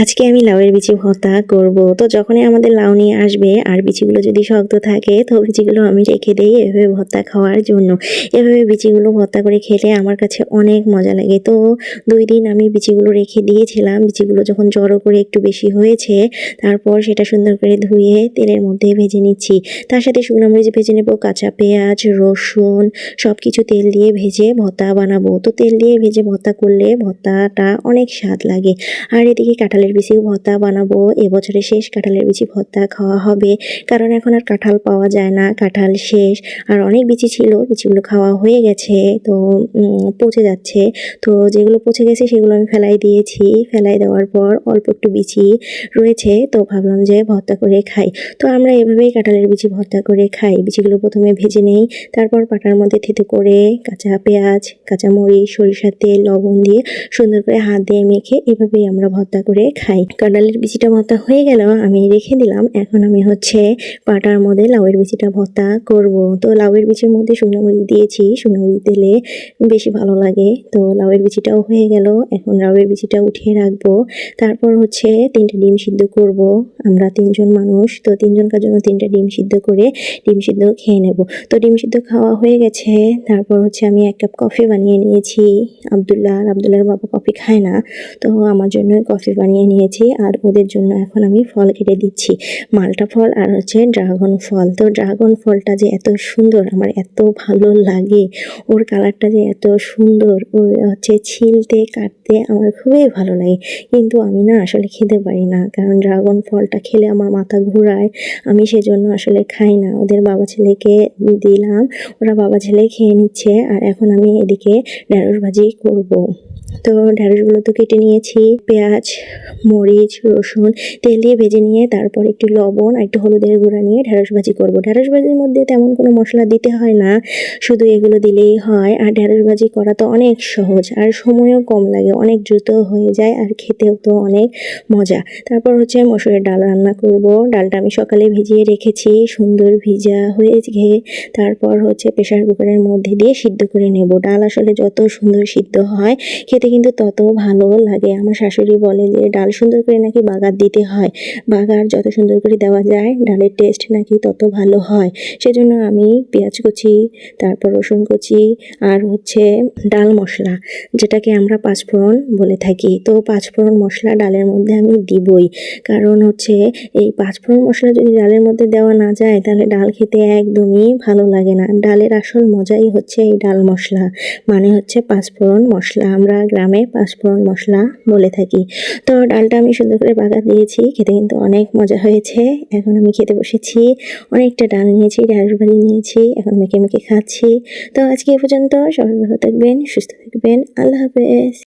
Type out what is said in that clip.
আজকে আমি লাউয়ের বিচি ভর্তা করব। তো যখনই আমাদের লাউ নিয়ে আসবে আর বিচিগুলো যদি শক্ত থাকে তো বিচিগুলো আমি রেখে দেই এভাবে ভর্তা খাওয়ার জন্য। এভাবে বিচিগুলো ভর্তা করে খেলে আমার কাছে অনেক মজা লাগে। তো 2 দিন আমি বিচিগুলো রেখে দিয়েছিলাম। বিচিগুলো যখন জড়ো করে একটু বেশি হয়েছে তারপর সেটা সুন্দর করে ধুয়ে তেলের মধ্যে ভেজে নিচ্ছি। তার সাথে শুকনো মরিচ ভেজে নেব, কাঁচা পেঁয়াজ, রসুন সব কিছু তেল দিয়ে ভেজে ভর্তা বানাবো। তো তেল দিয়ে ভেজে ভর্তা করলে ভর্তাটা অনেক স্বাদ লাগে। আর এদিকে কাঁঠালের বিচিও ভর্তা বানাবো। এবছরের শেষ কাঁঠালের বিচি ভর্তা খাওয়া হবে, কারণ এখন আর কাঁঠাল পাওয়া যায় না, কাঁঠাল শেষ। আর অনেক বিচি ছিল, বিচিগুলো খাওয়া হয়ে গেছে, তো পচে যাচ্ছে। তো যেগুলো পচে গেছে সেগুলো আমি ফেলাই দিয়েছি। ফেলাই দেওয়ার পর অল্প একটু বিচি রয়েছে, তো ভাবলাম যে ভর্তা করে খাই। তো আমরা এভাবেই কাঁঠালের বিচি ভর্তা করে খাই। বিচিগুলো প্রথমে ভেজে নেই, তারপর পাটার মধ্যে থেতো করে কাঁচা পেঁয়াজ, কাঁচা মরিচ, সরিষার তেল, লবণ দিয়ে সুন্দর করে হাত দিয়ে মেখে এভাবেই আমরা ভর্তা করে খাই। কাঁঠালের বিচিটা ভর্তা হয়ে গেল, আমি রেখে দিলাম। এখন আমি পাটার মধ্যে লাউয়ের বিচিটা ভর্তা করব। তো লাউয়ের বিচির মধ্যে শুকনো মরিচ দিয়েছি, শুকনো মরিচ দিলে বেশি ভালো লাগে। তো লাউয়ের বিচিটাও হয়ে গেল, এখন লাউয়ের বিচিটা উঠিয়ে রাখবো। তারপর 3টে ডিম সিদ্ধ করব। আমরা 3 জন মানুষ, তো 3 জনকার জন্য 3টে ডিম সিদ্ধ করে ডিম সিদ্ধ খেয়ে নেব। তো ডিম সিদ্ধ খাওয়া হয়ে গেছে। তারপর আমি 1 কাপ কফি বানিয়ে নিয়েছি। আব্দুল্লাহর বাবা কফি খায় না, তো আমার জন্য কফি বানিয়ে নিয়েছি। আর ওদের জন্য এখন আমি ফল কেটে দিচ্ছি, মালটা ফল আর ড্রাগন ফল। তো ড্রাগন ফলটা যে এত সুন্দর, আমার এত ভালো লাগে, ওর কালারটা যে এত সুন্দর, ও ছিলতে কাটতে আমার খুবই ভালো লাগে। কিন্তু আমি না আসলে খেতে পারি না, কারণ ড্রাগন ফলটা খেলে আমার মাথা ঘুরায়। আমি সেজন্য আসলে খাই না। ওদের বাবা ছেলেকে দিলাম, ওরা বাবা ছেলে খেয়ে নিচ্ছে। আর এখন আমি এদিকে ঢেঁড়স ভাজি করব। তো ঢেঁড়সগুলো তো কেটে নিয়েছি, পেঁয়াজ, মরিচ, রসুন তেল দিয়ে ভেজে নিয়ে তারপর একটু লবণ আর একটু হলুদের গুঁড়া নিয়ে ঢেঁড়স ভাজি করব। ঢেঁড়স ভাজির মধ্যে তেমন কোনো মশলা দিতে হয় না, শুধু এগুলো দিলেই হয়। আর ঢেঁড়স ভাজি করা তো অনেক সহজ, আর সময়ও কম লাগে, অনেক দ্রুত হয়ে যায়, আর খেতেও তো অনেক মজা। তারপর মসুরের ডাল রান্না করব। ডালটা আমি সকালে ভিজিয়ে রেখেছি, সুন্দর ভিজা হয়ে গিয়ে তারপর প্রেসার কুকারের মধ্যে দিয়ে সিদ্ধ করে নেব। ডাল আসলে যত সুন্দর সিদ্ধ হয় খেতে কিন্তু তত ভালো লাগে। আমার শাশুড়ি বলে যে ডাল সুন্দর করে নাকি বাগার দিতে হয়, বাগার যত সুন্দর করে দেওয়া যায় ডালের টেস্ট নাকি তত ভালো হয়। সেজন্য আমি পেঁয়াজ কুচি, তারপর রসুন কুচি আর ডাল মশলা, যেটাকে আমরা পাঁচফোড়ন বলে থাকি, তো পাঁচফোড়ন মশলা ডালের মধ্যে আমি দিবই। কারণ এই পাঁচফোড়ন মশলা যদি ডালের মধ্যে দেওয়া না যায় তাহলে ডাল খেতে একদমই ভালো লাগে না। ডালের আসল মজাই এই ডাল মশলা, মানে পাঁচফোড়ন মশলা। আমরা গ্রামে পাঁচফোড়ন মশলা বলে থাকি। তো ডালটা আমি সুন্দর করে বাগার দিয়েছি, খেতে কিন্তু অনেক মজা হয়েছে। এখন আমি খেতে বসেছি, অনেকটা ডাল নিয়েছি, ঢেঁড়স ভাজি নিয়েছি, এখন মেখে মেখে খাচ্ছি। তো আজকে এ পর্যন্ত, সবাই ভালো থাকবেন, সুস্থ থাকবেন, আল্লাহ হাফেজ।